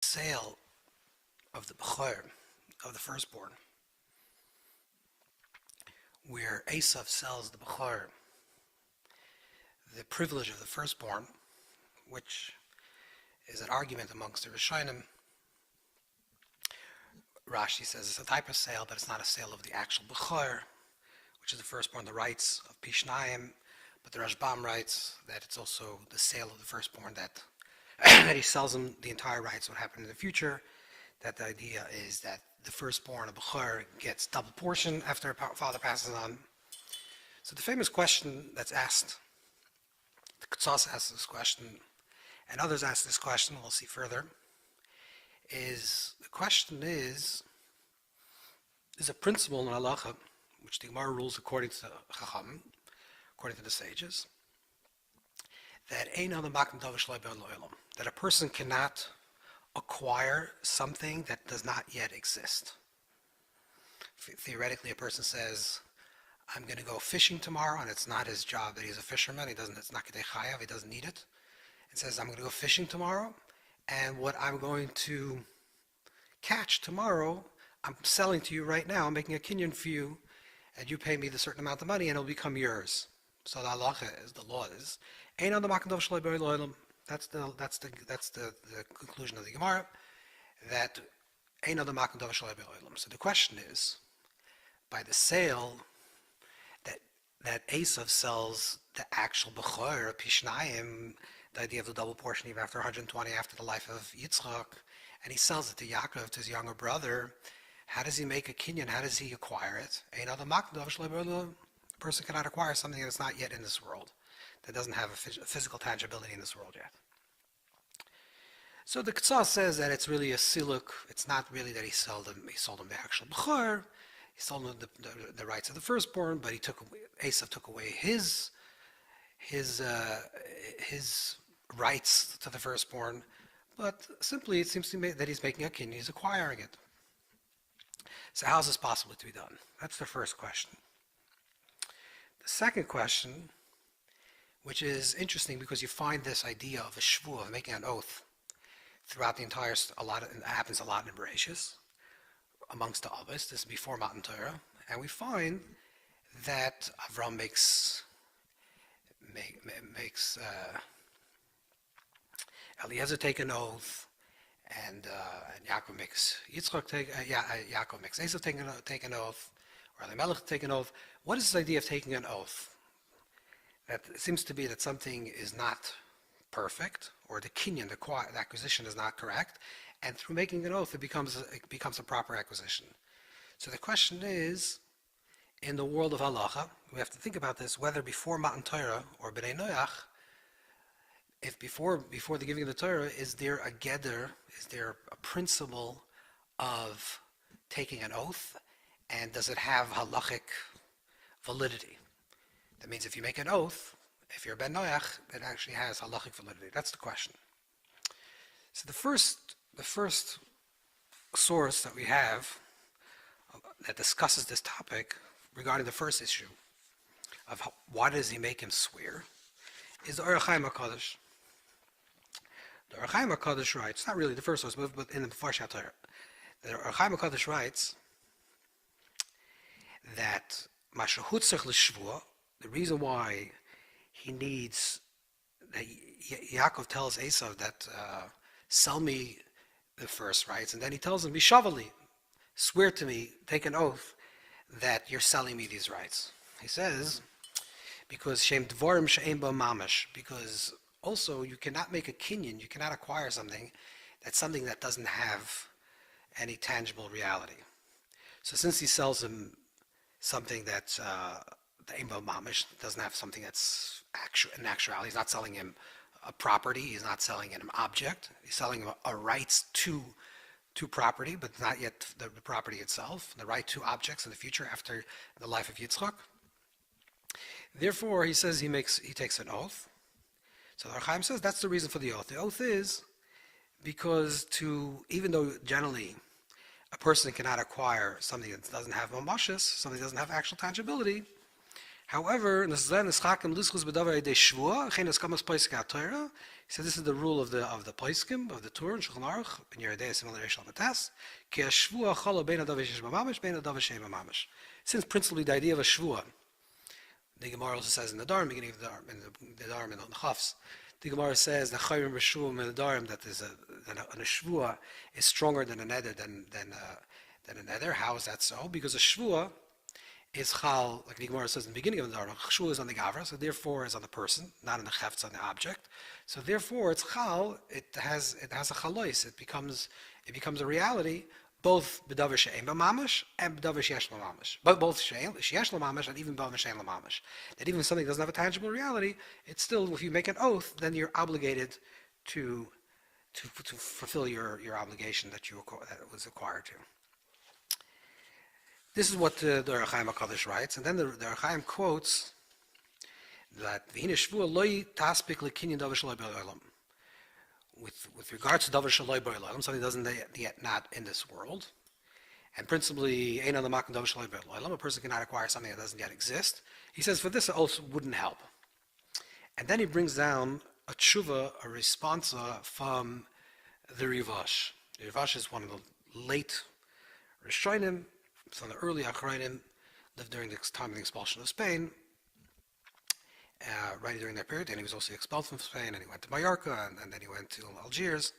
sale of the Bechor, of the firstborn, where Esav sells the Bechor, the privilege of the firstborn, which is an argument amongst the Rishonim. Rashi says it's a type of sale, but it's not a sale of the actual Bechor, which is the firstborn, the rights of Pishnayim, but the Rashbam writes that it's also the sale of the firstborn, that that he sells him the entire rights, what happened in the future. That the idea is that the firstborn of Bechor gets double portion after a father passes on. So the famous question that's asked, the Ketzos asks this question, and others ask this question, we'll see further, is a principle in Halacha, which the Gemara rules according to Chacham, according to the sages, that a person cannot acquire something that does not yet exist. Theoretically, a person says, I'm going to go fishing tomorrow, and it's not his job that he's a fisherman, it's not Kedei Chayav, he doesn't need it. It says, I'm going to go fishing tomorrow, and what I'm going to catch tomorrow, I'm selling to you right now, I'm making a kinyan for you, and you pay me the certain amount of money, and it'll become yours. So the halacha is, the law is, that's the conclusion of the Gemara, that so the question is, by the sale, that Esav sells the actual Bechor, Pishnayim, the idea of the double portion even after 120 after the life of Yitzchak, and he sells it to Yaakov, to his younger brother. How does he make a kinyan? How does he acquire it? A person cannot acquire something that's not yet in this world, that doesn't have a physical tangibility in this world yet. So the Ketzos says that it's really a siluk. It's not really that he sold him the actual Bechor. He sold him the rights of the firstborn, but Esav took away his rights to the firstborn. But simply, it seems to me that he's making a kinyan, he's acquiring it. So how is this possible to be done? That's the first question. The second question, which is interesting because you find this idea of a Shavua, of making an oath, throughout the entire, it happens a lot in Bereshis, amongst the others. This is before Matan Torah, and we find that Avram makes Eliezer take an oath, and Yaakov makes Yaakov makes Esav take an oath, or Elimelech take an oath. What is this idea of taking an oath? That it seems to be that something is not perfect, or the kinyan, the acquisition is not correct, and through making an oath, it becomes a proper acquisition. So the question is, in the world of halacha, we have to think about this, whether before Matan Torah or B'nai Noach, if before the giving of the Torah, is there a geder, is there a principle of taking an oath, and does it have halachic validity? That means if you make an oath, if you're Ben Noach, it actually has halachic validity. That's the question. So the first source that we have that discusses this topic regarding the first issue of why does he make him swear is the Ohr HaChayim. The Ohr HaChayim writes, not really the first source, but in the Parsha Torah, the Ohr HaChayim writes that Mashahutzach l'shvua, the reason why he needs, that Yaakov tells Esav that sell me the first rights, and then he tells him, Bishavali, swear to me, take an oath that you're selling me these rights. He says, because Shem Dvorim She'em Bo Mamash, because also you cannot make a kinyan, you cannot acquire something that doesn't have any tangible reality. So since he sells him something that's the Ein Bo Mamash, doesn't have something that's in actuality, he's not selling him a property, he's not selling him an object, he's selling him a rights to property, but not yet the property itself, the right to objects in the future after the life of Yitzchak. Therefore, he says he takes an oath. So the Ohr HaChayim says that's the reason for the oath. The oath is because even though generally a person cannot acquire something that doesn't have mamashis, something that doesn't have actual tangibility, However, he said this is the rule of the Poskim, of the Tur and Shulchan Aruch, in your day similar Reish Lamates, ki Shavua cholo bein adav sheyesh b'mamash, bein adav she'ein b'mamash. Since principally the idea of a Shavua, the Gemara also says in the Dharm, beginning of the Dharm, in the Dharm and on the Chafs, the Gemara says that Chayim Rishum in the Dharm, that is a Shavua is stronger than a Neder, than a Neder. How is that so? Because a Shavua is chal, like the Gemara says in the beginning of the Dharma, chshul is on the gavra, so therefore is on the person, not on the chefts, on the object. So therefore it's chal, it has a chalois, it becomes a reality, both b'davar she'ein b'mamash and b'davar she'esh l'mamash. But both she'esh l'mamash and even b'davar she'ein l'mamash. That even if something doesn't have a tangible reality, it's still, if you make an oath, then you're obligated to fulfill your obligation that was acquired to. This is what the Ohr HaChayim HaKadosh writes, and then the Ohr HaChayim quotes that V'hine Shavua loi taspik lekinyan davar shaloi b'olam. With regards to davar shaloi b'olam, something doesn't yet not in this world, and principally ein on the makna davar shaloi b'olam, a person cannot acquire something that doesn't yet exist. He says for this it also wouldn't help. And then he brings down a tshuva, a responsa from the Rivash. The Rivash is one of the late Rishonim. So the early Achrayim lived during the time of the expulsion of Spain, right during that period, and he was also expelled from Spain, and he went to Mallorca, and then he went to Algiers.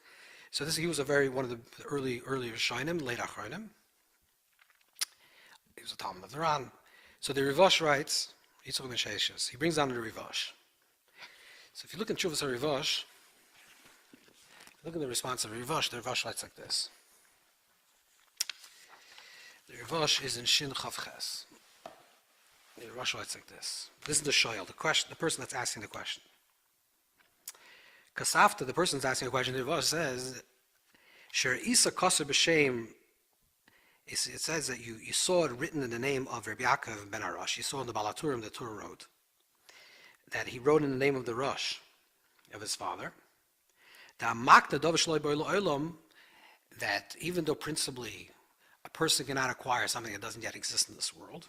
So he was one of the early Rishonim, late Achrayim. He was a Talmud of the Ran. So the Rivash writes, he brings down the Rivash. So if you look in Tshuvas HaRivash, look at the response of Rivash, the Rivash writes like this. The Rivash is in Shin Chav Ches. The Rivash writes like this. This is the shoyel, the person that's asking the question. Kasafta, the person that's asking the question, the Rivash says, Sher Isa Kaser B'Shem, it says that you saw it written in the name of Rabbi Yaakov ben Rosh. You saw in the Balaturim, the Torah wrote, that he wrote in the name of the Rosh, of his father, that even though principally a person cannot acquire something that doesn't yet exist in this world.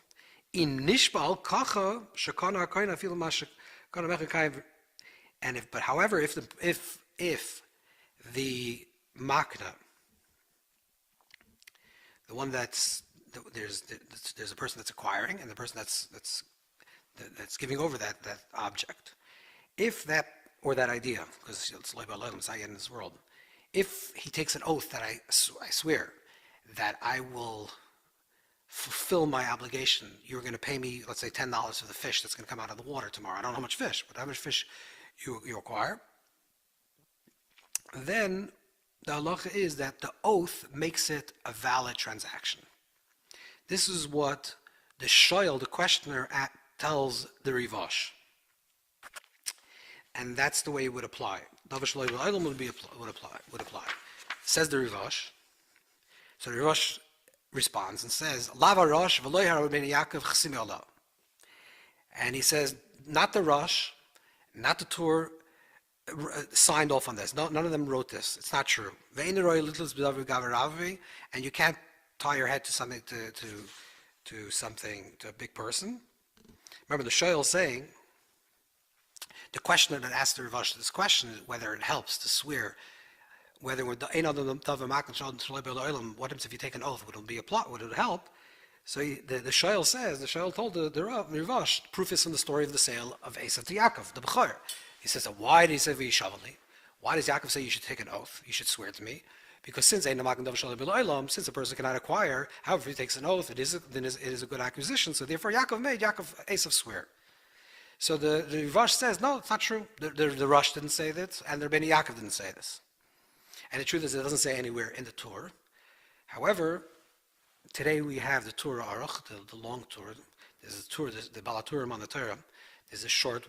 In nishbal kacha shekana koina fil mashekana mechakayv, and however if the makna, the one there's a person that's acquiring and the person that's giving over that object, if that or that idea, because it's loy ba'olam, it's not yet in this world, if he takes an oath that I swear that I will fulfill my obligation. You're going to pay me, let's say, $10 for the fish that's going to come out of the water tomorrow. I don't know how much fish, but how much fish you acquire. Then the halacha is that the oath makes it a valid transaction. This is what the shoyel, the questioner, tells the Rivash. And that's the way it would apply. Davar shaloi b'olam would apply. Says the Rivash. So the Rosh responds and says, Lava Rosh v'loy ha'Rabbeinu Yaakov chasimi Allah. And he says, not the Rosh, not the Tur, signed off on this. No, none of them wrote this. It's not true. And you can't tie your head to something, to a big person. Remember the shoyel saying, the questioner that asked the Rivash this question is whether it helps to swear. Whether what happens if you take an oath? Would it be a plot? Would it help? So the shoyel says, the shoyel told the Rivash, proof is from the story of the sale of Esav to Yaakov, the Bechor. He says, why did he say v'yishavali? Why does Yaakov say you should take an oath? You should swear to me? Because since since a person cannot acquire, however, if he takes an oath, it is a good acquisition. So therefore, Esav swear. So the Rivash says, no, it's not true. The Rosh didn't say this, and the Rebbeinu Yaakov didn't say this. And the truth is, it doesn't say anywhere in the Torah. However, today we have the Tur Aruch, the long Torah. There's the Torah, the Balaturim on the Torah. There's a short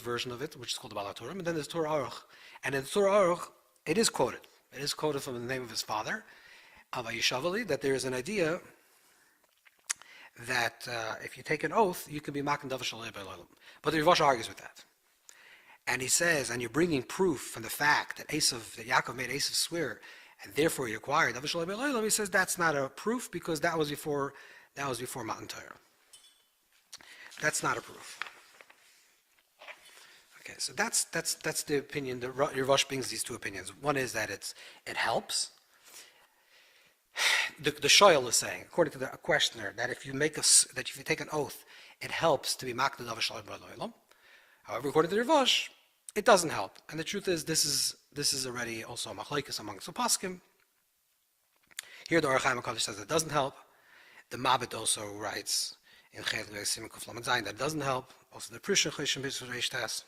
version of it, which is called the Balaturim, and then there's Tur Aruch. And in the Tur Aruch, it is quoted. It is quoted from the name of his father, Avayishavali, that there is an idea that if you take an oath, you can be makan davar shaloi b'olam. But the Rivash argues with that. And he says, and you're bringing proof from the fact that Yaakov made Esav swear, and therefore he acquired davar shaloi b'olam. He says that's not a proof because that was before Matan Torah. That's not a proof. Okay, so that's the opinion. Rosh brings these two opinions. One is that it helps. The shoyl is saying, according to the questioner, that if you take an oath, it helps to be makna davar shalom b'olam. However, according to the Rivash, it doesn't help. And the truth is, this is already also a machlokes amongst the poskim. Here, the Ohr HaChayim says it doesn't help. The Mabit also writes in Chet Simon Kuf Lamed Zayin that doesn't help. Also, the Parsha Cheshim B'Yisrael Reish Tes.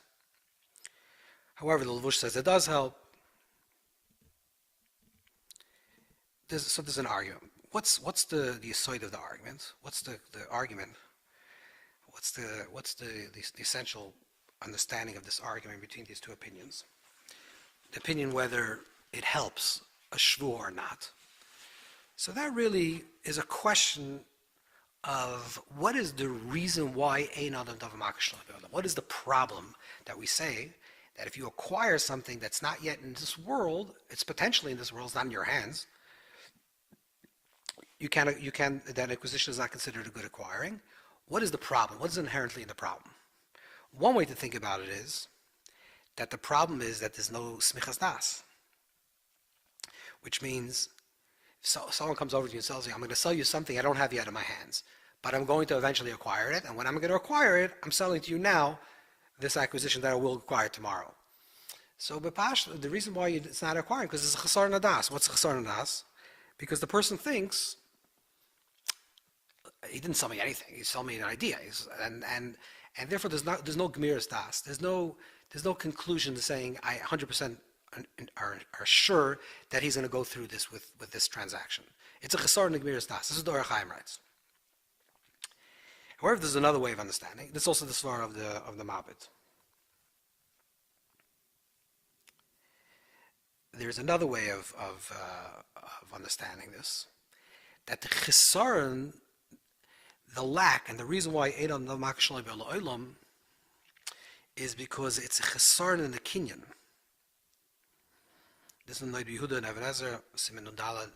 However, the Levush says it does help. There's an argument. What's the side of the argument? What's the argument? What's the essential understanding of this argument between these two opinions? The opinion whether it helps a shvua or not. So that really is a question of what is the reason why ein adam davar makash lo. What is the problem that we say that if you acquire something that's not yet in this world, it's potentially in this world, it's not in your hands. That acquisition is not considered a good acquiring. What is the problem? What is inherently in the problem? One way to think about it is that the problem is that there's no smichas das, which means someone comes over to you and tells you, I'm going to sell you something I don't have yet in my hands, but I'm going to eventually acquire it, and when I'm going to acquire it, I'm selling to you now this acquisition that I will acquire tomorrow. So Parsha, the reason why it's not acquiring, because it's a chasar nadas. What's a chasar nadas? Because the person thinks, he didn't sell me anything, he sold me an idea, and therefore there's no gemiras das. There's no conclusion to saying I 100% are sure that he's going to go through this with this transaction. It's a chasar gemiras das. This is the Ohr HaChayim writes. However, there's another way of understanding. This is also the svar of the Mabit. There's another way of understanding this, that the chisaron, the lack, and the reason why Adam no makash lo is because it's a chisaron in the kinyan. This is Noid Yehuda and Ebenezer Siman Nudalad.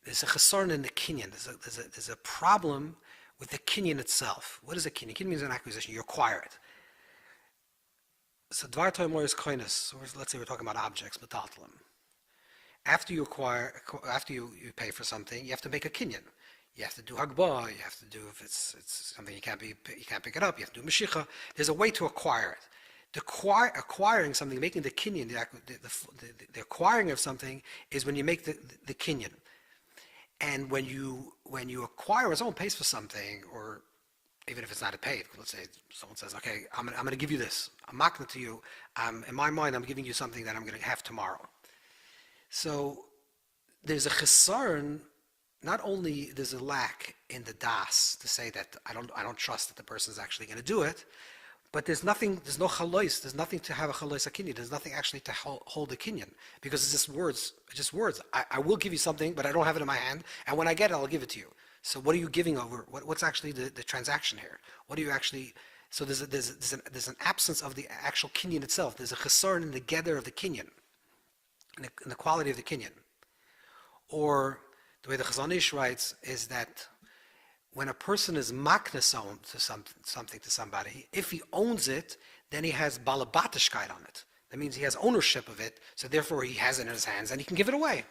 There's a chisaron in the kinyan. There's a problem with the kinyan itself. What is a kinyan? Kinyan means an acquisition. You acquire it. So dvar toimor is koinus. Let's say we're talking about objects, metaltalim. After you pay for something, you have to make a kinyan. You have to do hagbah. You have to do, if it's something you can't pick it up. You have to do meshicha. There's a way to acquire it. Acquiring something, making the kinyan, the acquiring of something is when you make the kinyan. And when you acquire, when someone pays for something, or even if it's not a paid, let's say someone says, okay, I'm going to give you this. I'm makna to you. In my mind, I'm giving you something that I'm going to have tomorrow. So there's a chesaron. Not only there's a lack in the das to say that I don't trust that the person is actually going to do it, but there's no chalois. There's nothing to have a chalois akinyan. There's nothing actually to hold a kinyan, because it's just words. I will give you something, but I don't have it in my hand, and when I get it, I'll give it to you. So what are you giving over? What's actually the transaction here? What are you actually? So there's an absence of the actual kinyan itself. There's a chesaron in the gather of the kinyan, in the quality of the kinyan. Or the way the Chazon Ish writes is that when a person is makna something to somebody, if he owns it, then he has balabatishkeit on it. That means he has ownership of it, so therefore he has it in his hands and he can give it away.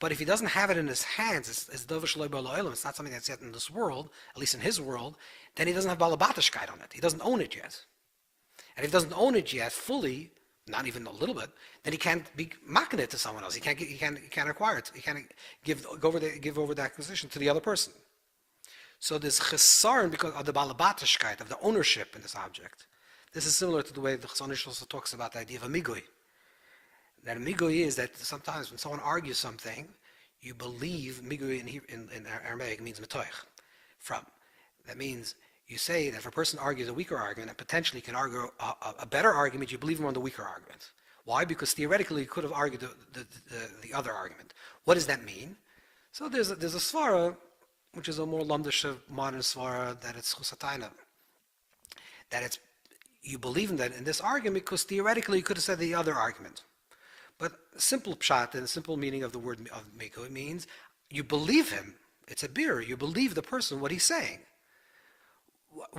But if he doesn't have it in his hands, it's not something that's yet in this world, at least in his world, then he doesn't have balabatishkeit on it. Go own it yet. And if he doesn't own it yet fully, not even a little bit, then he can't be makna it to someone else. He can't acquire it. He can't give over the acquisition to the other person. So there's chesaron because of the balabatishkeit, of the ownership in this object. This is similar to the way the Chazon Ish also talks about the idea of a migui. That a migui is that sometimes when someone argues something, you believe, migui in Aramaic means metoich, from. That means you say that if a person argues a weaker argument and potentially can argue a better argument, you believe him on the weaker argument. Why? Because theoretically he could have argued the other argument. What does that mean? So there's a svara, which is a more lamdish modern svara, that it's chusatayna. That it's, you believe in that in this argument because theoretically you could have said the other argument. But simple pshat and the simple meaning of the word of miko, it means you believe him. It's a beer. You believe the person, what he's saying.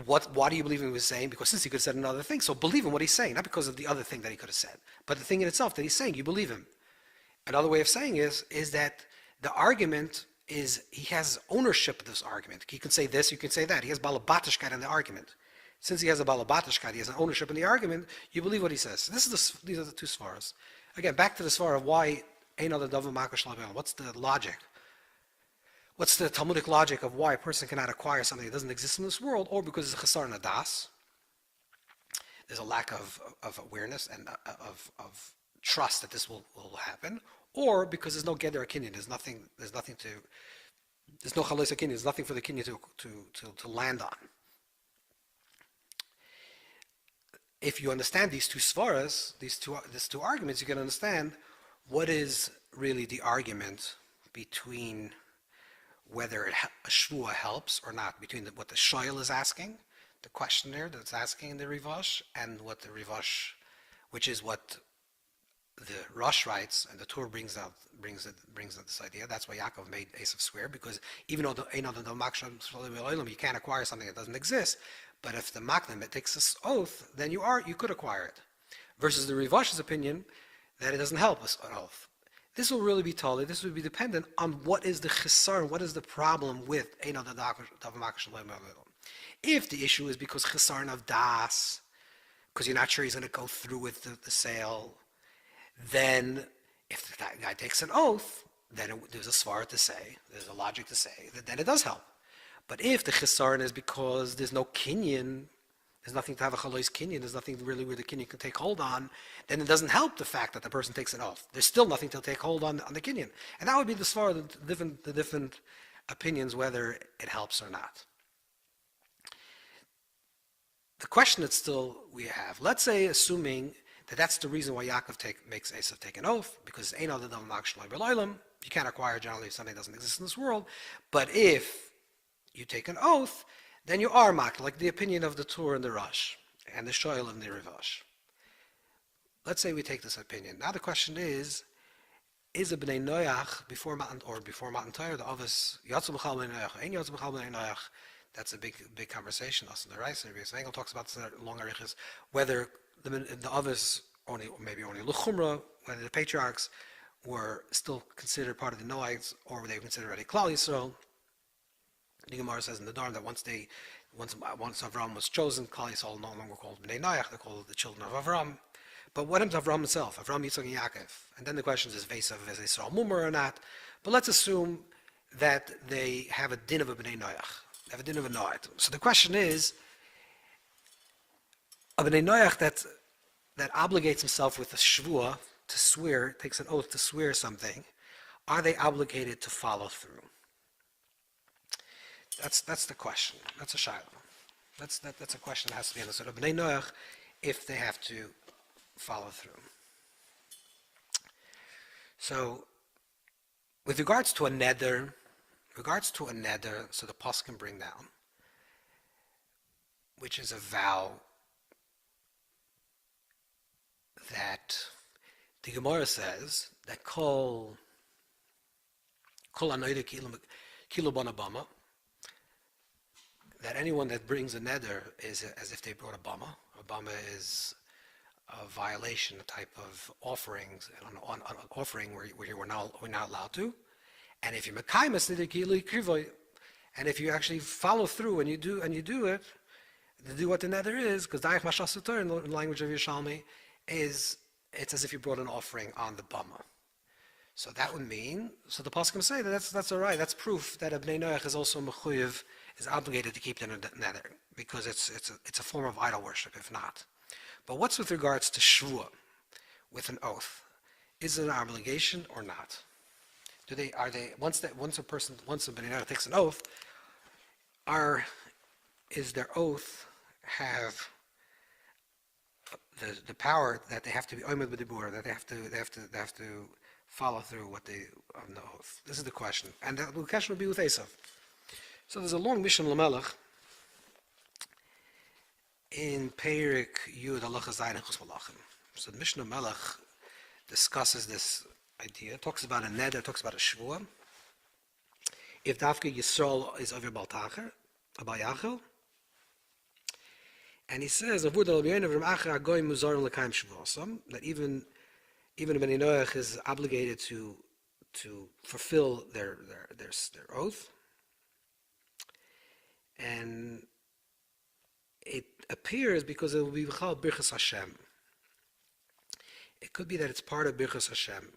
Why do you believe in what he was saying? Because since he could have said another thing, so believe in what he's saying, not because of the other thing that he could have said, but the thing in itself that he's saying, you believe him. Another way of saying is that the argument is he has ownership of this argument. He can say this, you can say that. He has balabatishkeit in the argument. Since he has a balabatishkeit, he has an ownership in the argument, you believe what he says. These are the two svaras. Again, back to the svara of why ein other davar makash l'Olam. What's the logic? What's the Talmudic logic of why a person cannot acquire something that doesn't exist in this world, or because it's a chasar nadas? There's a lack of awareness and of trust that this will happen, or because there's no geder kinyan, there's no chalos kinyan, there's nothing for the kinyan to land on. If you understand these two svaras, these two arguments, you can understand what is really the argument between whether a Shavua helps or not, between what the shoyl is asking, the questioner that's asking in the Rivash, and what the Rivash, which is what the Rosh writes, and the Tur brings out this idea. That's why Yaakov made Esav swear, because even though you can't acquire something that doesn't exist, but if the Makna takes this oath, then you could acquire it. Versus the Rivash's opinion that it doesn't help us an oath. This will really be told. This will be dependent on what is the chisar, what is the problem with ein other davar makash l'Olam. If the issue is because chisar of das, because you're not sure he's going to go through with the sale, then if the guy takes an oath, then there's a svara to say, there's a logic to say that then it does help. But if the chisar is because there's no kinyan, there's nothing to have a chalois kinyan, there's nothing really where the kinyan can take hold on, then it doesn't help the fact that the person takes an oath. There's still nothing to take hold on the kinyan. And that would be the svara, the different opinions whether it helps or not. The question that still we have, let's say assuming that that's the reason why Yaakov makes Esav take an oath, because ein other davar makash l'Olam, you can't acquire generally if something doesn't exist in this world. But if you take an oath, then you are makna, like the opinion of the Tur and the Rosh, and the shoyl and the Rivash. Let's say we take this opinion. Now the question is a b'nei noyach before Matan Torah, the Avos yatzu b'chal b'nei noyach, ein yatzu b'chal b'nei noyach? That's a big Conversation. Also, the Rice and Rabbi Engel talks about this in long arichas, whether the Avos only l'chumra, whether the patriarchs were still considered part of the Noahites, or were they considered already Klal Yisrael. The Gemara says in the Dharm that once Avram was chosen, Klal Yisrael no longer called Bnei Noach, they're called the children of Avram. But what happens to Avram himself? Avram, Yitzchak, and Yaakov. And then the question is Vesav, is Yisrael Mumar or not? But let's assume that they have a din of a Bnei Noach. They have a din of a Noach. So the question is, a Bnei Noach that obligates himself with a Shavua to swear, takes an oath to swear something, are they obligated to follow through? That's the question. That's a shayla. That's a question that has to be answered. So Bnei Noach, if they have to follow through. So, with regards to a neder, so the Pasuk can bring down, which is a vow that the Gemara says that kol anoida kilo bonabama, that anyone that brings a neder is as if they brought a bama. A bama is a violation, a type of offerings, an offering where we're not allowed to. And if you mekaymes neder krivoy, and if you actually follow through and you do it, to do what the neder is, because daich mashasutor in the language of Yerushalmi is it's as if you brought an offering on the bama. So that would mean, so the Pasuk say that that's all right. That's proof that a Bnei Noach is also mechuyev, is obligated to keep the neder, because it's a form of idol worship, if not. But what's with regards to Shavua, with an oath? Is it an obligation or not? Once a Bnei Noach takes an oath, is their oath have the power that they have to be oimed b'dibur, that they have to follow through what they on the oath? This is the question, and the question will be with Esav. So there's a long Mishnah Lamelech in Perik Yud Halacha Zayin and Chus Malachim. So the Mishnah Melech discusses this idea, talks about a neder, talks about a Shavua. If Dafka Yisrael is over Baltacher, a Bayachel, And he says, that even Bnei Noach is obligated to fulfill their oath. And it appears because it will be B'chal Birchas Hashem. It could be that it's part of Birchas Hashem.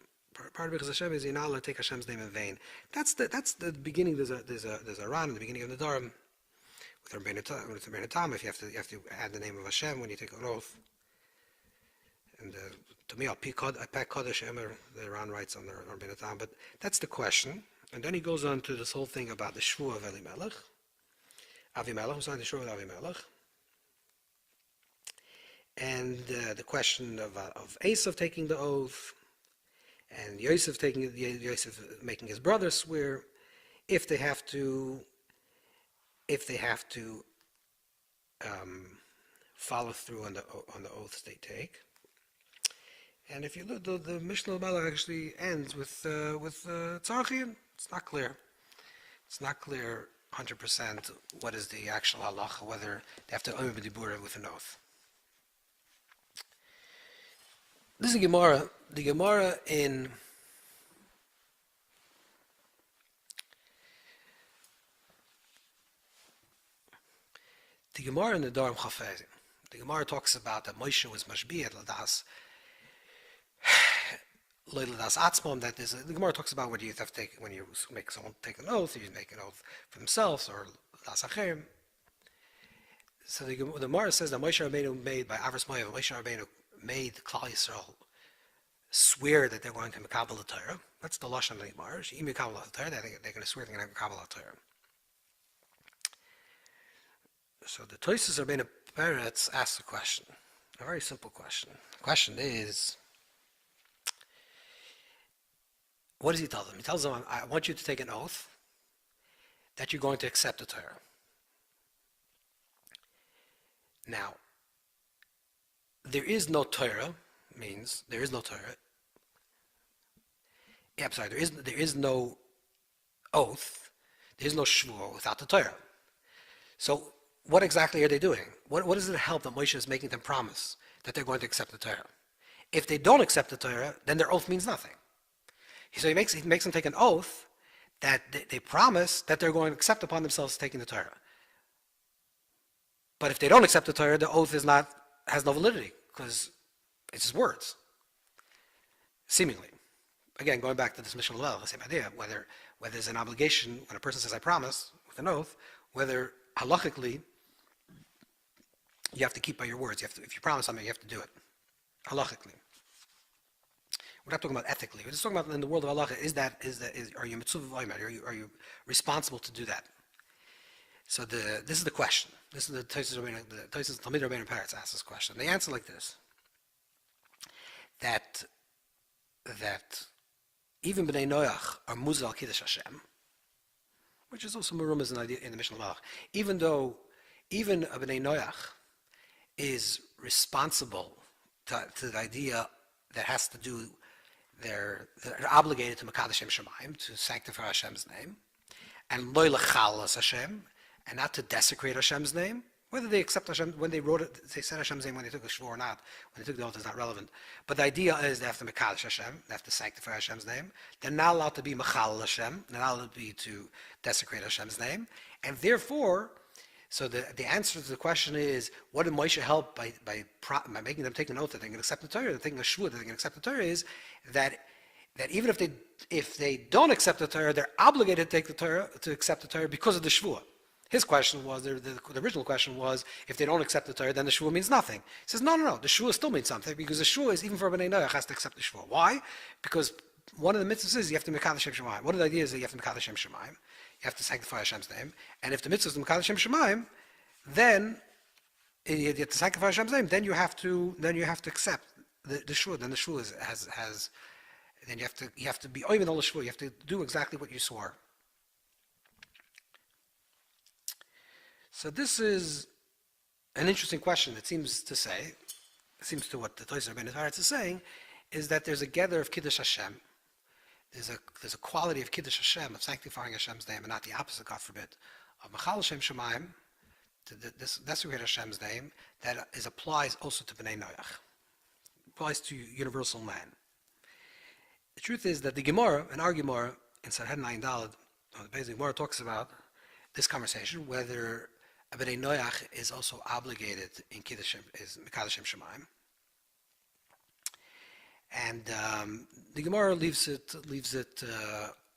Part of Birchas Hashem is you're not allowed to take Hashem's name in vain. That's the beginning. There's a Ran in the beginning of the Dharm with Rabbeinu Tam. If you have to add the name of Hashem when you take an oath. And to me, I pack Kodesh Emer, the Ran writes on the Rabbeinu Tam. But that's the question. And then he goes on to this whole thing about the Shavua of Avimelech, who signed the Shavua of Avimelech. And the question of Esav taking the oath, and Yosef making his brother swear, if they have to follow through on the oaths they take. And if you look, the Mishnah Malach actually ends with Tzarchim. It's not clear. It's not clear 100% what is the actual halacha, whether they have to omer b'dibura with an oath. This is Gemara. The Gemara in the Dharm Chafez. The Gemara talks about that Moshe was mashbi at Ladas. That is, the Gemara talks about what you have to take when you make someone take an oath. You make an oath for themselves or Ladas Achim. So the Gemara says that Moshe Rabbeinu made by Avos Moav. Moshe Rabbeinu made Klal Yisrael swear that they're going to Mekabel the Torah. That's the lashon of the Gemara. Mekabel the Torah. They're going to swear they're going to Mekabel the Torah. So the Toldos Rabbeinu Peretz asks a question, a very simple question. The question is, what does he tell them? He tells them, I want you to take an oath that you're going to accept the Torah. Now, there is no Torah means there is no Torah. Yeah, I'm sorry, there is no oath, there is no Shavua without the Torah. So what exactly are they doing? What does it help that Moshe is making them promise that they're going to accept the Torah? If they don't accept the Torah, then their oath means nothing. So he makes them take an oath that they promise that they're going to accept upon themselves taking the Torah. But if they don't accept the Torah, the oath has no validity because it's just words, seemingly. Again, going back to this Mishnah Lel, the same idea, whether there's an obligation when a person says, I promise, with an oath, whether halachically you have to keep by your words. If you promise something, you have to do it. Halachically. We're not talking about ethically. We're just talking about in the world of halacha, are you mitzvah v'omer? Are you responsible to do that? So this is the question. This is the Toldos Talmid Rabbeinu Peretz asks this question. They answer like this: that even Bnei Noach are muzal kiddush Hashem, which is also merumas in the Mishnah Malach. Even though even a Bnei Noach is responsible to the idea that has to do they're obligated to Mekadosh Shemayim, to sanctify Hashem's name, and loy lechalas Hashem, and not to desecrate Hashem's name. Whether they accept Hashem, when they wrote it, they said Hashem's name when they took the Shavua or not, when they took the oath is not relevant. But the idea is they have to Mekadosh Hashem, they have to sanctify Hashem's name. They're not allowed to be Mechal Hashem, they're not allowed to desecrate Hashem's name. And therefore, so the answer to the question is, what did Moshe help by making them take an oath that they're going to accept the Torah, they're taking a Shavua that they're going to accept the Torah, is that even if they don't accept the Torah, they're obligated to take the Torah, to accept the Torah because of the Shavua. His question was, the original question was, if they don't accept the Torah, then the Shavua means nothing. He says, no, the Shavua still means something, because the Shavua is, even for Bnei Noach, has to accept the Shavua. Why? Because one of the mitzvahs is you have to Mekadosh Shem Shemayim. One of the ideas is that you have to Mekadosh Shem Shemayim. You have to sanctify Hashem's name. And if the mitzvah is to Mekadosh Shem Shemayim, then you have to sanctify Hashem's name. Then you have to accept the Shavua. Then the Shavua has then you have to be even all the Shavua. You have to do exactly what you swore. So this is an interesting question. It seems to what the Toldos Rabbeinu Peretz is saying, is that there's a gather of Kiddush Hashem. There's a quality of Kiddush Hashem, of sanctifying Hashem's name, and not the opposite, God forbid, of Mechal Hashem Shemayim, to this desecrate Hashem's name, that applies also to Bnei Noach. Applies to universal man. The truth is that the Gemara, in our Gemara, in Sanhedrin Ayin Daled, the basic Gemara talks about this conversation, whether a Bnei Noach is also obligated in Kiddush, is Mekadosh Shemaim. And the Gemara leaves it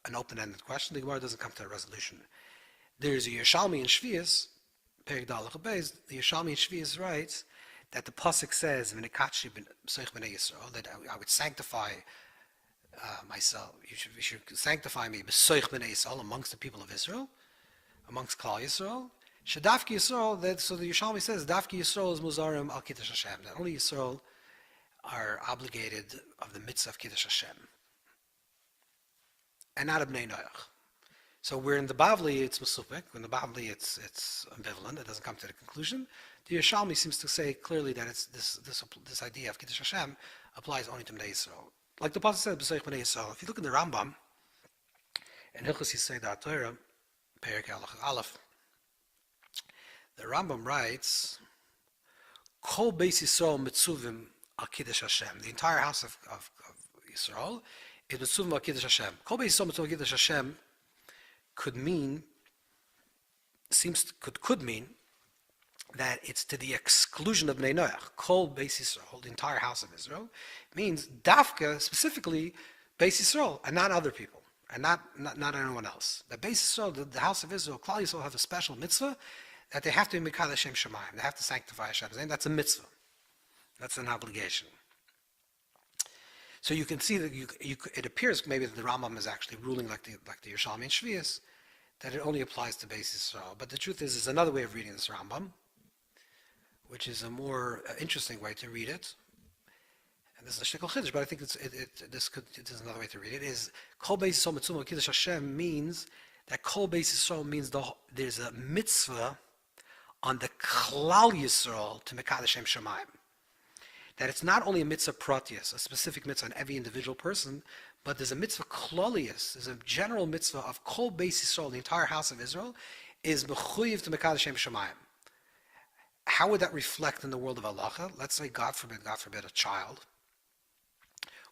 an open-ended question. The Gemara doesn't come to a resolution. There's a Yerushalmi in Shvius, Perek Daled Beis. The Yerushalmi in Shvius writes that the pasuk says, "V'nekatshi b'soich b'nei Yisrael," that I would sanctify myself. You should sanctify me b'soich b'nei Yisrael, amongst the people of Israel, amongst Klal Yisrael. Shadafki Yisrael. That so the Yerushalmi says, "Dafki Yisrael is muzarim al Kiddush Hashem." That only Yisrael are obligated of the mitzvah of Kiddush Hashem, and not of Bnei Noach. So we're in the Bavli, it's Mesupik. In the Bavli, it's ambivalent. It doesn't come to the conclusion. The Yerushalmi seems to say clearly that it's this idea of Kiddush Hashem applies only to Bnei Yisrael. Like the Pasuk said, B'seich Bnei Yisrael. If you look in the Rambam, in Hilchos Yisei Torah, Perek Aleph, the Rambam writes, Kol Beis Yisrael mitzuvim al Kiddush Hashem. The entire house of Yisrael is mitzuvim al Kiddush Hashem. Kol Beis Yisrael mitzuvim al Kiddush Hashem could mean that it's to the exclusion of Bnei Noach. Kol Beis Yisrael, the entire house of Israel, means Dafka, specifically Beis Yisrael, and not other people, and not anyone else. The Beis Yisrael, the house of Israel, Klal Yisrael have a special mitzvah that they have to be Mekadosh Shem Shemayim. They have to sanctify Hashem's name. That's a mitzvah. That's an obligation. So you can see that it appears maybe that the Rambam is actually ruling like the Yerushalmi and Shvius, that it only applies to Beis Yisrael. But the truth is, there's another way of reading this Rambam, which is a more interesting way to read it. And this is a shtickle chiddush, but I think this is another way to read it. Is Kol Beis Yisrael mitzvah Kiddush Hashem means that Kol Beis Yisrael means there's a mitzvah on the Klal Yisrael to Mekadosh Shem Shemayim. That it's not only a mitzvah pratius, a specific mitzvah on every individual person, but there's a mitzvah klolius, there's a general mitzvah of Kol Beis Yisrael, the entire house of Israel, is mechuyev to Mekadosh Shem Shemayim. How would that reflect in the world of halacha? Let's say, God forbid, a child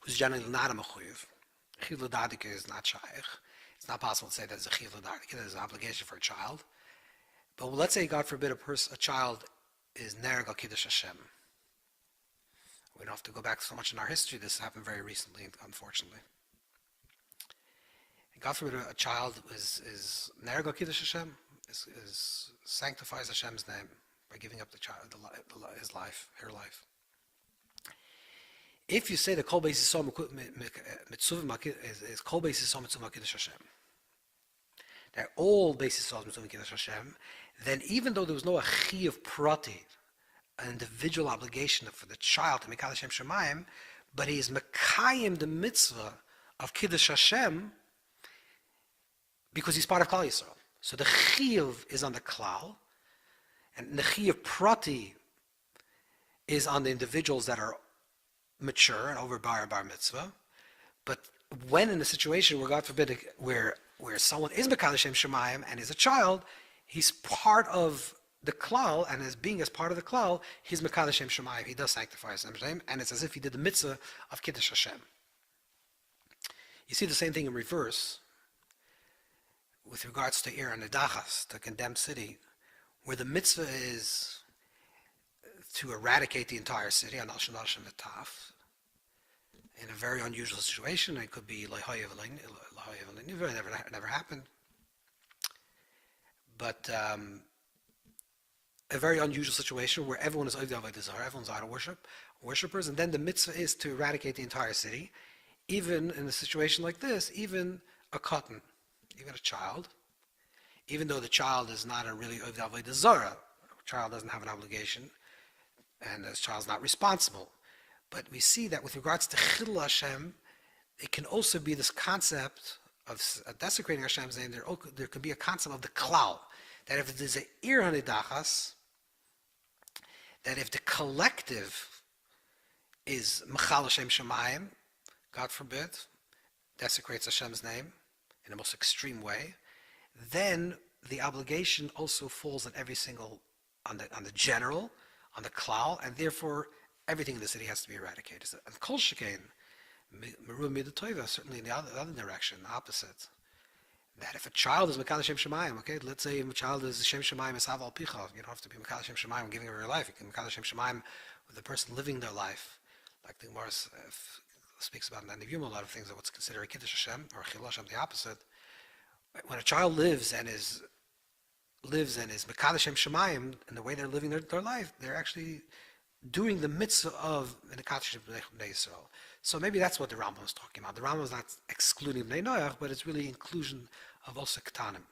who's generally not a mechuyev. Chiyuv l'dadika is not shaykh. It's not possible to say there's a chiyuv l'dadika, there's an obligation for a child. But let's say, God forbid, a child is nereg al Kiddush Hashem. We don't have to go back so much in our history. This happened very recently, unfortunately. And God forbid a child is nereg al Kiddush Hashem, is sanctifies Hashem's name by giving up the child, his life, her life. If you say that Kol Beis Yisrael mitzuvim is Kol Beis Yisrael mitzuvim Kiddush Hashem, that all Beis Yisrael mitzuvim Kiddush Hashem, then even though there was no achi of prati, an individual obligation for the child to Mekadosh Shem Shemayim, but he is mekayim the mitzvah of Kiddush Hashem because he's part of Klal Yisrael. So the chiyuv is on the Klal, and the chiyuv prati is on the individuals that are mature and over bar mitzvah. But when in a situation where, God forbid, where someone is Mekadosh Shem Shemayim and is a child, he's part of the klal, and as part of the klal, he's Mekadosh Shem Shemayim. He does sanctify Hashem's name, and it's as if he did the mitzvah of Kiddush Hashem. You see the same thing in reverse with regards to Ir and Nedachas, the condemned city, where the mitzvah is to eradicate the entire city, on Al-Shem Taf, in a very unusual situation. It could be never happened. But a very unusual situation where everyone is everyone's idol worshippers, and then the mitzvah is to eradicate the entire city. Even in a situation like this, even a katan, even a child, even though the child is not a really avodah zarah, the child doesn't have an obligation, and the child's not responsible. But we see that with regards to Chilul Hashem, it can also be this concept of desecrating Hashem's name. There could be a concept of the klal, that if there's an ir hanidachas, that if the collective is mechal Hashem Shemayim, God forbid, desecrates Hashem's name in the most extreme way, then the obligation also falls on every single the general, on the klal, and therefore everything in the city has to be eradicated. And kol shekain, meru midatoiva, certainly in the other direction, the opposite. That if a child is Mekadeh Shem Shemayim, okay, let's say a child is Shem Shemayim Esav Al Picha, you don't have to be Mekadeh Shem Shemayim giving her life. You can Mekadeh Shem Shemayim with the person living their life. Like the Gemara speaks about in the end of Yom, a lot of things that what's considered Kiddush Hashem, or Chil Hashem, the opposite. When a child lives and is Mekadeh Shem Shemayim, in the way they're living their life, they're actually doing the mitzvah of Mekadeh Shem Bnei Yisrael. So maybe that's what the Rambam is talking about. The Rambam is not excluding Bnei Noach, but it's really inclusion of also Ketanim.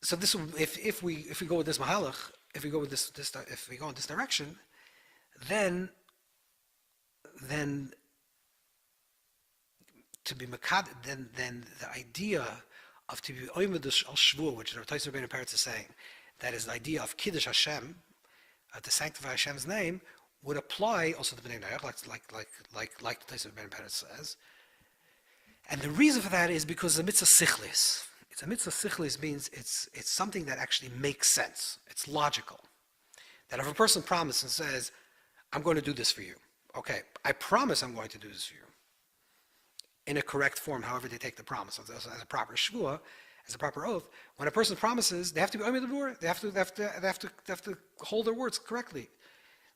So this, if we go with this mahalach, if we go in this direction, then to be Mekad, then the idea of to be oimed al Shavua, which Rav Pinson ben Peretz is saying, that is the idea of Kiddush Hashem, to sanctify Hashem's name, would apply also to Bnei Noach, like the Pinson ben Peretz says. And the reason for that is because the mitzvah sichlis. It's a mitzvah sichlis means it's something that actually makes sense. It's logical. That if a person promises and says, "I'm going to do this for you," okay, I promise I'm going to do this for you. In a correct form, however they take the promise, as a proper shvua, as a proper oath. When a person promises, they have to be omer d'bur. They have to hold their words correctly.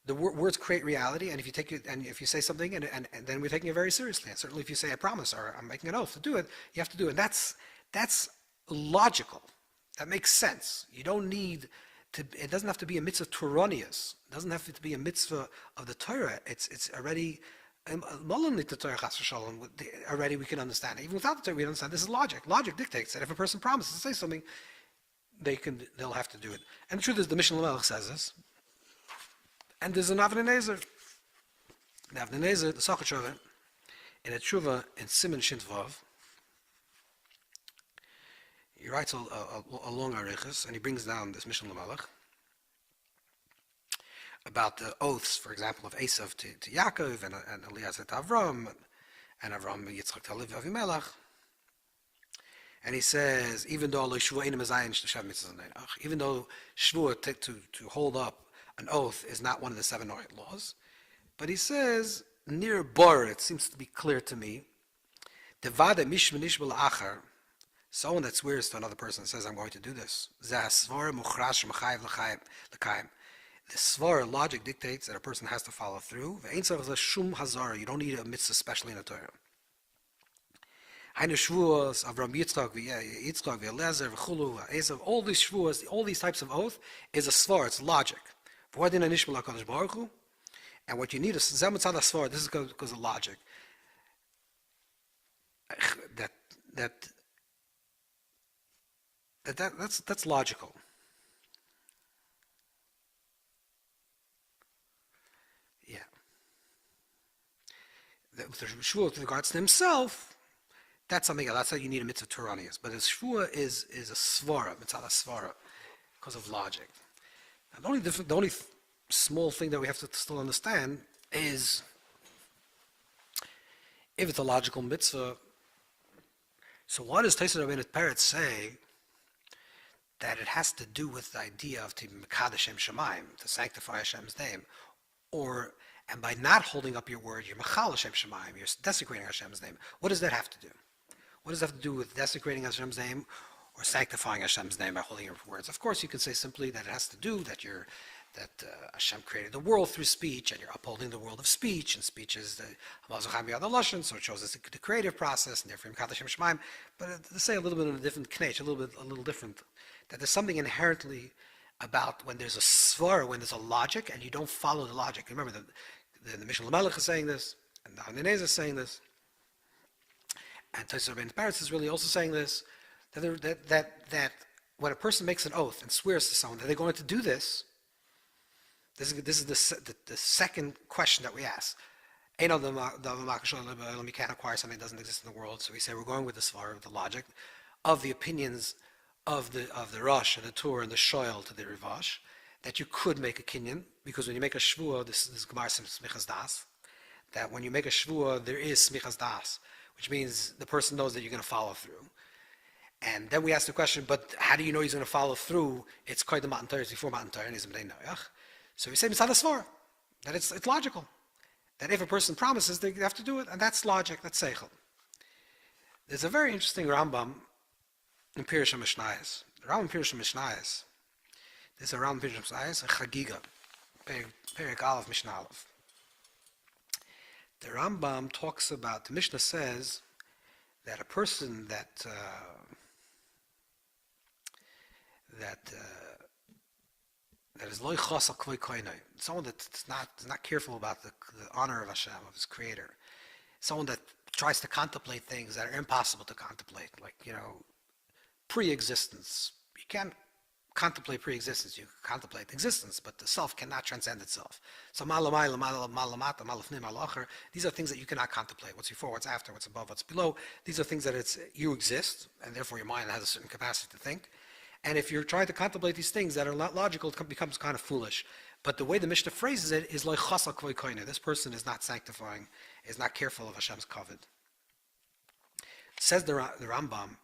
The words create reality, and if you take it, and if you say something, and then we're taking it very seriously. And certainly, if you say I promise or I'm making an oath to do it, you have to do it. And that's logical. That makes sense. You don't need to. It doesn't have to be a mitzvah Toranius. It doesn't have to be a mitzvah of the Torah. It's already. Already we can understand it. Even without the Torah, we understand this is logic. Logic dictates that if a person promises to say something, they'll have to do it. And the truth is, the Mishnah Lamelech says this. And there's an Avnei Nezer. The Avnei Nezer, the Sochet Tshuva, in a Tshuva in Siman Shin Vav, he writes a long arichas, and he brings down this Mishnah Lamelech about the oaths, for example, of Esav to Yaakov, and Eliezer to Avram, and Avram Yitzchak to Avimelech. And he says, even though Shavua to hold up an oath is not one of the 7 laws, but he says, near Bor, it seems to be clear to me, someone that swears to another person and says, I'm going to do this. The svar logic dictates that a person has to follow through. You don't need a mitzvah, especially in the Torah. All these shvuas, all these types of oath is a svar, it's logic. And what you need is zematzad svar. This is because of logic. That's logical. Yeah. With the shvua with regards to himself, that's something else. That's how you need a mitzvah Toranius. But his shvua is a svara, mitzvah svara, because of logic. Now, the only small thing that we have to still understand is if it's a logical mitzvah. So what does Tosfos Rabbeinu Peretz say that it has to do with the idea of to Mekadeh Shem Shemayim, to sanctify Hashem's name, and by not holding up your word, you're Mechal Hashem Shemayim, you're desecrating Hashem's name. What does that have to do? What does that have to do with desecrating Hashem's name or sanctifying Hashem's name by holding your words? Of course, you can say simply that it has to do that Hashem created the world through speech, and you're upholding the world of speech, and speech is the Hamaz Chayim Lashon, so it shows us the creative process, and therefore Mekadeh Hashem Shemayim. But to say a little bit of a different knech, a little different, that there's something inherently about when there's a svar, when there's a logic, and you don't follow the logic. Remember, the Mishnah Lamelech is saying this, and the Avnei Nezer is saying this, and Tosfos Rabbeinu Peretz is really also saying this, that when a person makes an oath and swears to someone that they're going to do this, this is the second question that we ask. You can't acquire something that doesn't exist in the world, so we say we're going with the svar, the logic, of the opinions of the Rosh and the Tur and the Shoel to the Rivash, that you could make a kinyan, because when you make a shvua, this is Gemara smichas das, that when you make a shvua, there is smichas das, which means the person knows that you're going to follow through. And then we ask the question, but how do you know he's going to follow through? It's quite the Matan Torah, it's before Matan Torah, and he's B'nai Noach. So we say Mitzad HaSvar, that it's logical. That if a person promises, they have to do it, and that's logic, that's Seichel. There's a very interesting Rambam in Pirush HaMishnayos. The Rambam in Pirush HaMishnayos, there's a Rambam in Pirush HaMishnayos, a Chagiga, Perek Aleph Mishnah Aleph. The Rambam talks about, the Mishnah says, that a person that is loy chasal kvoi koinai, someone that's not careful about the honor of Hashem, of his Creator, someone that tries to contemplate things that are impossible to contemplate, like pre-existence. You can't contemplate pre-existence. You contemplate existence, but the self cannot transcend itself. So these are things that you cannot contemplate. What's before, what's after, what's above, what's below. These are things that you exist, and therefore your mind has a certain capacity to think. And if you're trying to contemplate these things that are not logical, it becomes kind of foolish. But the way the Mishnah phrases it is like chasal kvoi koine. This person is not sanctifying, is not careful of Hashem's kavod. Says the Rambam,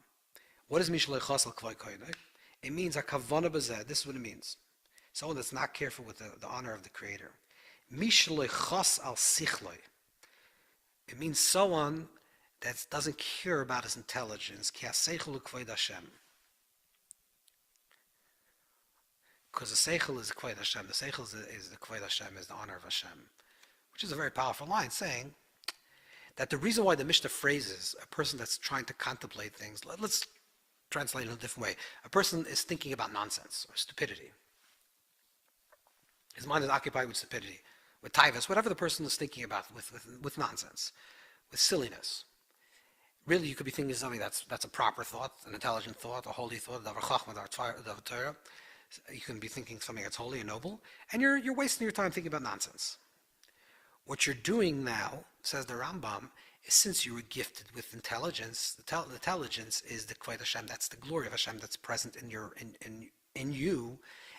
what is mishlei chasal kvoi koine? It means a kavana bazeh. This is what it means. Someone that's not careful with the honor of the Creator. Mishlei chas al sichloi. It means someone that doesn't care about his intelligence. Ki ha-seichel ukvoid Hashem. Because the seichel is the kvod Hashem. The seichel is the kvod Hashem, is the honor of Hashem, which is a very powerful line, saying that the reason why the Mishnah phrases a person that's trying to contemplate things, let's translate it in a different way. A person is thinking about nonsense or stupidity. His mind is occupied with stupidity, with taivas, whatever the person is thinking about, with nonsense, with silliness. Really, you could be thinking of something that's a proper thought, an intelligent thought, a holy thought, davar chachma, davar Torah. You can be thinking something that's holy and noble, and you're wasting your time thinking about nonsense. What you're doing now, says the Rambam, is since you were gifted with intelligence, the intelligence is the kvod Hashem, that's the glory of Hashem that's present in you,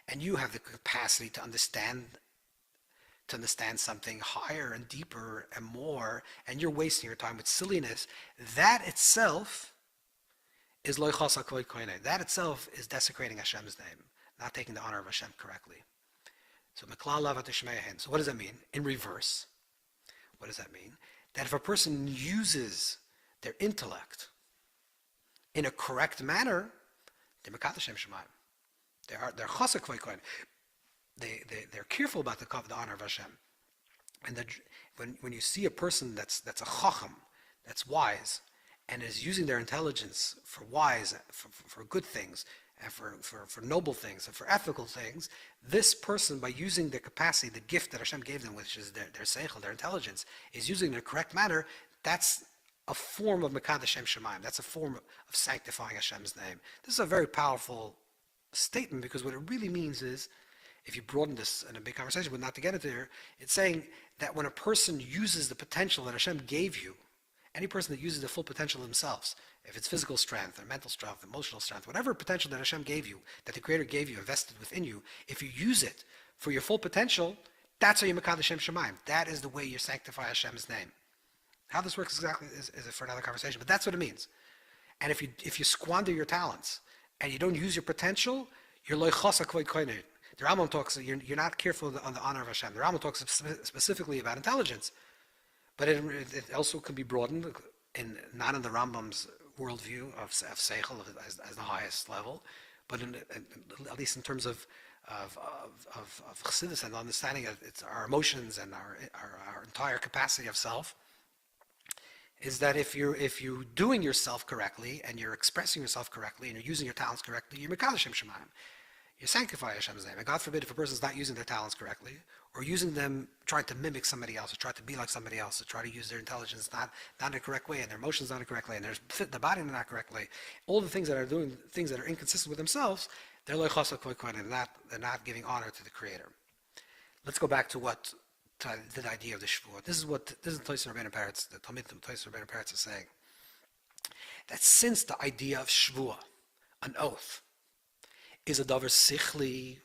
and you have the capacity to understand something higher and deeper and more, and you're wasting your time with silliness. That itself is loy chasal kvod koine. That itself is desecrating Hashem's name, not taking the honor of Hashem correctly. So what does that mean? In reverse, what does that mean? That if a person uses their intellect in a correct manner, they're mekadosh Shemayim. They're chasal kvod koine. They're careful about the honor of Hashem. And when you see a person that's a chacham, that's wise, and is using their intelligence for wise, for good things, and for noble things, and for ethical things, this person, by using their capacity, the gift that Hashem gave them, which is their seichel, their intelligence, is using it in a correct manner, that's a form of mekadosh Shemayim. That's a form of sanctifying Hashem's name. This is a very powerful statement, because what it really means is, if you broaden this in a big conversation, but not to get into here, it's saying that when a person uses the potential that Hashem gave you, any person that uses the full potential themselves, if it's physical strength or mental strength, emotional strength, whatever potential that Hashem gave you, that the Creator gave you, invested within you, if you use it for your full potential, that's how you mekadosh Shemayim. That is the way you sanctify Hashem's name. How this works exactly is for another conversation, but that's what it means. And if you squander your talents and you don't use your potential, you're loy chasal kvod koine. The Rambam talks, you're not careful on the honor of Hashem. The Rambam talks specifically about intelligence, but it also can be broadened, not in the Rambam's worldview of seichel as the highest level, but at least in terms of chassidus and understanding of our emotions and our entire capacity of self, is that if you're doing yourself correctly and you're expressing yourself correctly and you're using your talents correctly, you're mekadosh Shemayim. You sanctify Hashem's name. And God forbid if a person's not using their talents correctly, or using them, trying to mimic somebody else, or try to be like somebody else, or try to use their intelligence not in a correct way, and their emotions not in a correct way, and the body not correctly, all the things that are doing things that are inconsistent with themselves, they're loy chasal kvod koine, and they're not giving honor to the Creator. Let's go back to the idea of the Shavua. This is Toldos Rabbeinu Peretz, the Talmid Toldos Rabbeinu Peretz is saying, that since the idea of Shavua, an oath, is a davar sichli,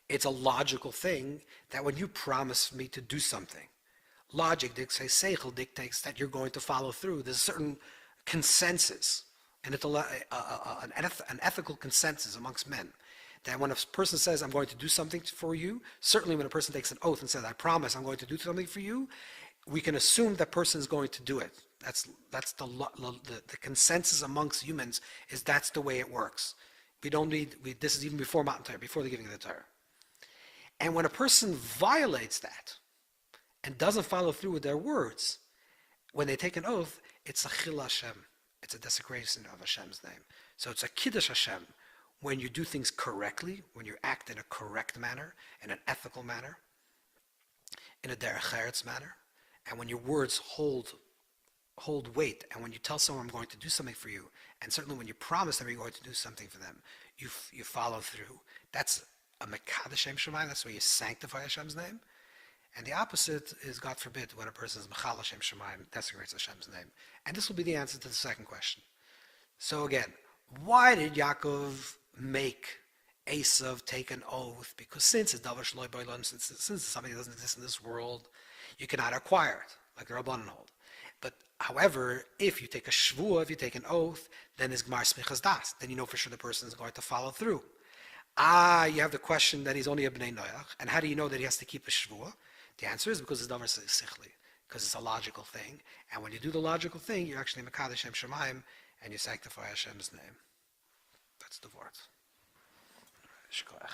it's a logical thing, that when you promise me to do something, logic dictates, seichel dictates that you're going to follow through. There's a certain consensus an ethical consensus amongst men that when a person says, I'm going to do something for you, certainly when a person takes an oath and says, I promise I'm going to do something for you, we can assume that person is going to do it. That's the consensus amongst humans is that's the way it works. We don't need, this is even before Matan Torah, before the giving of the Torah. And when a person violates that and doesn't follow through with their words, when they take an oath, it's a chil Hashem. It's a desecration of Hashem's name. So it's a kiddush Hashem. When you do things correctly, when you act in a correct manner, in an ethical manner, in a derech eretz manner, and when your words hold weight, and when you tell someone I'm going to do something for you, and certainly when you promise them you're going to do something for them, you follow through. That's a mekadosh Shem Shemayim. That's where you sanctify Hashem's name. And the opposite is, God forbid, when a person is mechal Hashem Shemayim, desecrates Hashem's name. And this will be the answer to the second question. So again, why did Yaakov make Esav take an oath? Because since it's davar shloi b'olam, since it's something that doesn't exist in this world, you cannot acquire it, like the Rabbanan hold. But however, if you take a Shavua, if you take an oath, then it's Gmar Smichas Das. Then you know for sure the person is going to follow through. You have the question that he's only a Bnei Noach. And how do you know that he has to keep a Shavua? The answer is because it's davar sichli, because it's a logical thing. And when you do the logical thing, you're actually mekadosh Shem Shemayim, and you sanctify Hashem's name. That's the word. Shkoach.